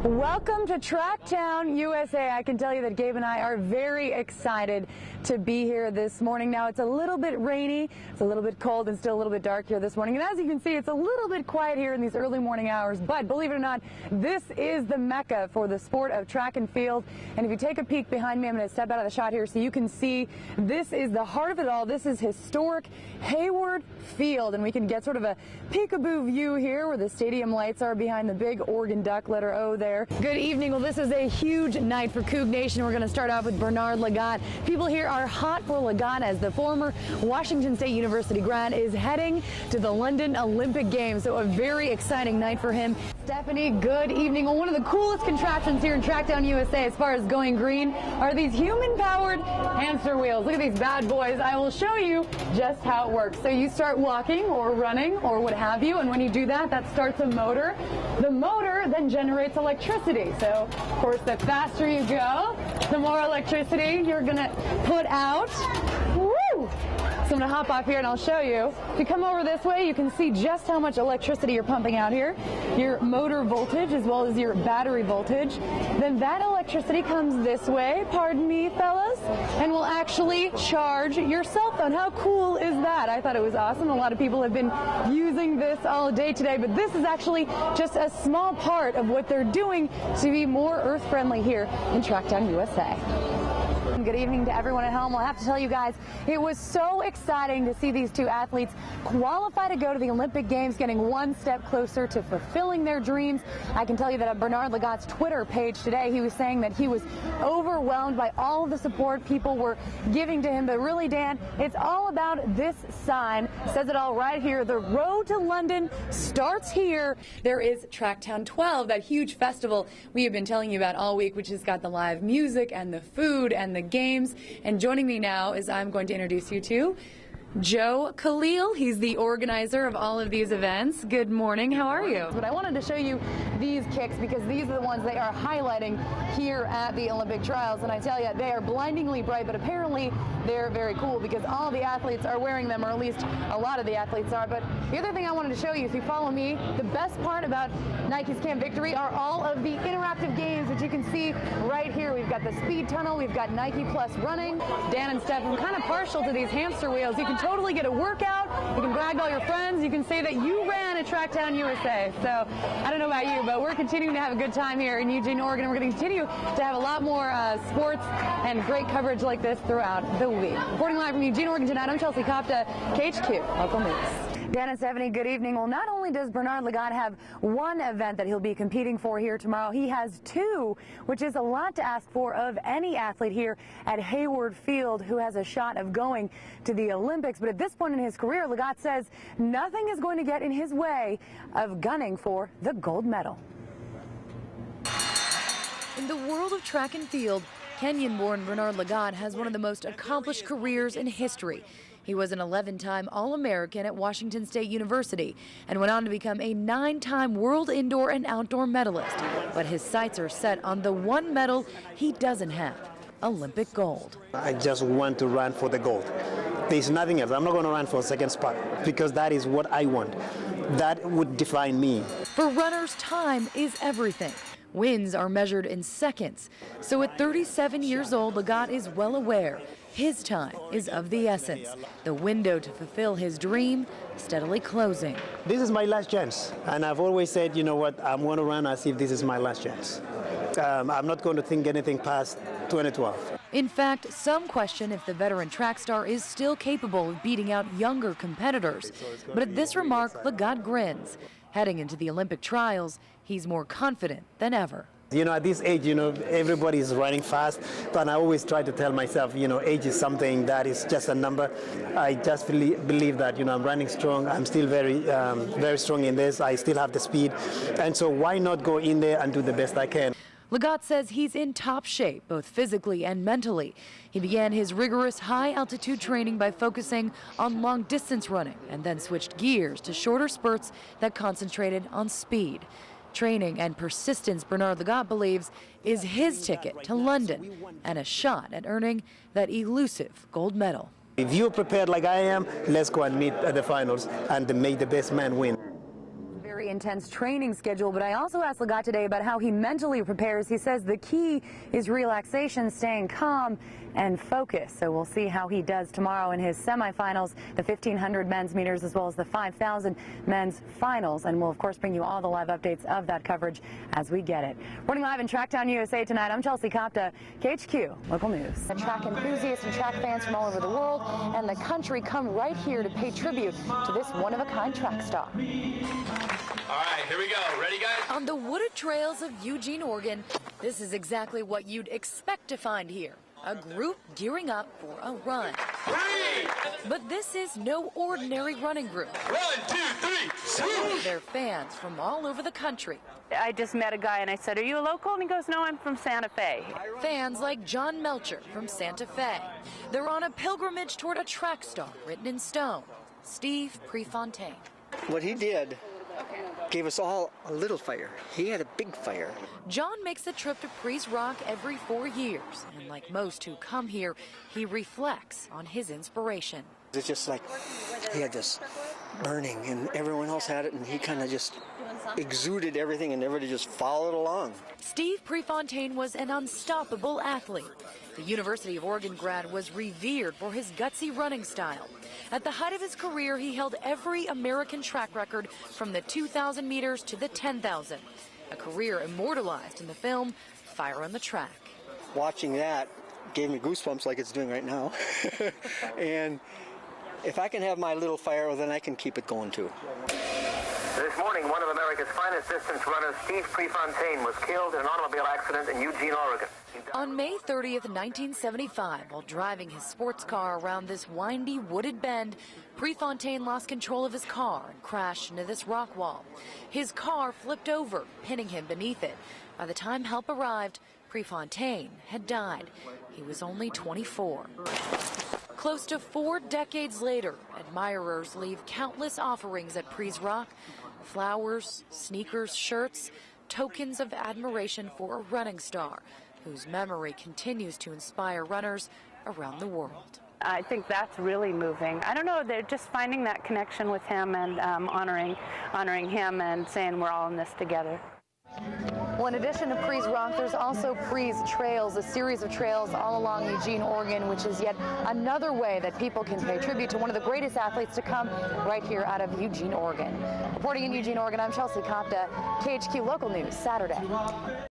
Welcome to Tracktown, USA. I can tell you that Gabe and I are very excited to be here this morning. Now, it's a little bit rainy, it's a little bit cold, and still a little bit dark here this morning. And as you can see, it's a little bit quiet here in these early morning hours. But believe it or not, this is the mecca for the sport of track and field. And if you take a peek behind me, I'm going to step out of the shot here so you can see this is the heart of it all. This is historic Hayward Field, and we can get sort of a peekaboo view here where the stadium lights are behind the big Oregon Duck, letter O there. Good evening. Well, this is a huge night for Coug Nation. We're going to start off with Bernard Lagat. People here are hot for Lagat as the former Washington State University grad is heading to the London Olympic Games. So a very exciting night for him. Stephanie, good evening. Well, one of the coolest contraptions here in Tracktown, USA, as far as going green, are these human-powered hamster wheels. Look at these bad boys. I will show you just how it works. So you start walking or running or what have you, and when you do that, that starts a motor. The motor then generates electricity. So, of course, the faster you go, the more electricity you're going to put out. Woo! So I'm going to hop off here and I'll show you. If you come over this way, you can see just how much electricity you're pumping out here. Your motor voltage as well as your battery voltage. Then that electricity comes this way, pardon me, fellas, and will actually charge your cell phone. How cool is that? I thought it was awesome. A lot of people have been using this all day today, but this is actually just a small part of what they're doing to be more earth-friendly here in Tracktown, USA. Good evening to everyone at home. Well, I have to tell you guys, it was so exciting to see these two athletes qualify to go to the Olympic Games, getting one step closer to fulfilling their dreams. I can tell you that on Bernard Lagat's Twitter page today, he was saying that he was overwhelmed by all of the support people were giving to him. But really, Dan, it's all about this sign. It says it all right here. The road to London starts here. There is Tracktown 12, that huge festival we have been telling you about all week, which has got the live music and the food and the games. And joining me now is I'm going to introduce you to Joe Khalil. He's the organizer of all of these events. Good morning. How are you? But I wanted to show you these kicks because these are the ones they are highlighting here at the Olympic trials. And I tell you, they are blindingly bright, but apparently they're very cool because all the athletes are wearing them, or at least a lot of the athletes are. But the other thing I wanted to show you, if you follow me, the best part about Nike's Camp Victory are all of the interactive games that you can see right here. We've got the speed tunnel, we've got Nike Plus running. Dan and Steph, I'm kind of partial to these hamster wheels. You can totally get a workout. You can brag to all your friends. You can say that you ran at Tracktown, USA. So I don't know about you, but we're continuing to have a good time here in Eugene, Oregon. We're going to continue to have a lot more sports and great coverage like this throughout the week. Reporting live from Eugene, Oregon tonight, I'm Kopta, KHQ Local News. Dan and Stephanie, good evening. Well, not only does Bernard Lagat have one event that he'll be competing for here tomorrow, he has two, which is a lot to ask for of any athlete here at Hayward Field who has a shot of going to the Olympics. But at this point in his career, Lagat says nothing is going to get in his way of gunning for the gold medal. In the world of track and field, Kenyan-born Bernard Lagat has one of the most accomplished careers in history. He was an 11-time All-American at Washington State University and went on to become a 9-time world indoor and outdoor medalist. But his sights are set on the one medal he doesn't have, Olympic gold. I just want to run for the gold. There's nothing else. I'm not going to run for a second spot because that is what I want. That would define me. For runners, time is everything. Wins are measured in seconds. So at 37 years old, Lagat is well aware his time is of the essence. The window to fulfill his dream steadily closing. This is my last chance. And I've always said, you know what, I'm going to run as if this is my last chance. I'm not going to think anything past 2012. In fact, some question if the veteran track star is still capable of beating out younger competitors. But at this remark, Lagat grins. Heading into the Olympic trials, he's more confident than ever. You know, at this age, everybody is running fast, but I always try to tell myself, age is something that is just a number. I just believe that, I'm running strong. I'm still very strong in this. I still have the speed. And so why not go in there and do the best I can? Lagat says he's in top shape, both physically and mentally. He began his rigorous high-altitude training by focusing on long-distance running and then switched gears to shorter spurts that concentrated on speed. Training and persistence, Bernard Lagat believes, is his ticket to London and a shot at earning that elusive gold medal. If you're prepared like I am, let's go and meet at the finals and make the best man win. Very intense training schedule, but I also asked Lagat today about how he mentally prepares. He says the key is relaxation, staying calm and focused. So we'll see how he does tomorrow in his semifinals, the 1,500 men's meters, as well as the 5,000 men's finals. And we'll, of course, bring you all the live updates of that coverage as we get it. Running live in Tracktown USA tonight, I'm Kopta, KHQ Local News. The track enthusiasts and track fans from all over the world and the country come right here to pay tribute to this one-of-a-kind track star. All right, here we go. Ready, guys? On the wooded trails of Eugene, Oregon, this is exactly what you'd expect to find here. A group gearing up for a run. 3! But this is no ordinary running group. 1, 2, 3, swoosh! They're fans from all over the country. I just met a guy and I said, "Are you a local?" And he goes, "No, I'm from Santa Fe." Fans like John Melcher from Santa Fe. They're on a pilgrimage toward a track star written in stone, Steve Prefontaine. What he did gave us all a little fire. He had a big fire. John makes the trip to Priest Rock every 4 years, and like most who come here, he reflects on his inspiration. It's just like he had this burning and everyone else had it, and he kind of just exuded everything and everybody just followed along. Steve Prefontaine was an unstoppable athlete. The University of Oregon grad was revered for his gutsy running style. At the height of his career, he held every American track record from the 2,000 meters to the 10,000, a career immortalized in the film Fire on the Track. Watching that gave me goosebumps like it's doing right now. And if I can have my little fire, well, then I can keep it going too. This morning, one of America's finest distance runners, Steve Prefontaine, was killed in an automobile accident in Eugene, Oregon. On May 30th, 1975, while driving his sports car around this windy, wooded bend, Prefontaine lost control of his car and crashed into this rock wall. His car flipped over, pinning him beneath it. By the time help arrived, Prefontaine had died. He was only 24. Close to 4 decades later, admirers leave countless offerings at Priest Rock: flowers, sneakers, shirts, tokens of admiration for a running star whose memory continues to inspire runners around the world. I think that's really moving. I don't know, they're just finding that connection with him and honoring him and saying we're all in this together. Well, in addition to Priest Rock, there's also Priest Trails, a series of trails all along Eugene, Oregon, which is yet another way that people can pay tribute to one of the greatest athletes to come right here out of Eugene, Oregon. Reporting in Eugene, Oregon, I'm Kopta, KHQ Local News, Saturday.